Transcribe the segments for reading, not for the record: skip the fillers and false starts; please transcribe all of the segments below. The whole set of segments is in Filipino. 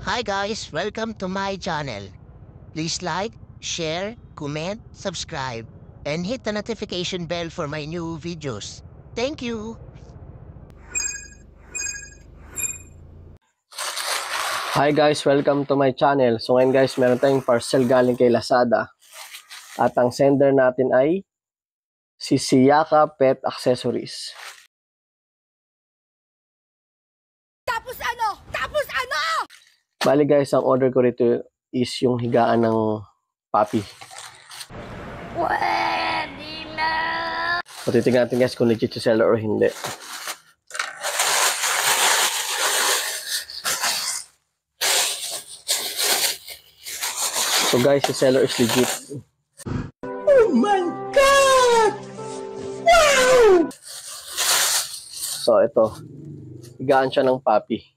Hi guys, welcome to my channel. Please like, share, comment, subscribe, and hit the notification bell for my new videos. Thank you! Hi guys, welcome to my channel. So ngayon guys, meron tayong parcel galing kay Lazada. At ang sender natin ay si Siyaka Pet Accessories. Tapos ano? Tapos ano? Bali guys, ang order ko rito is yung higaan ng puppy. Pwede na! So titignan natin guys kung legit yung seller or hindi. So guys, yung seller is legit. Oh my God! Wow! So ito, higaan siya ng puppy.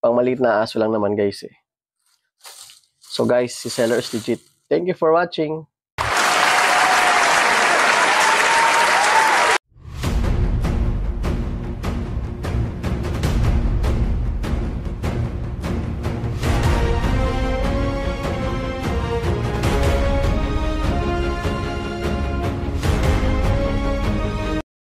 Pang maliit na aso lang naman guys eh. So guys, si seller is legit. Thank you for watching.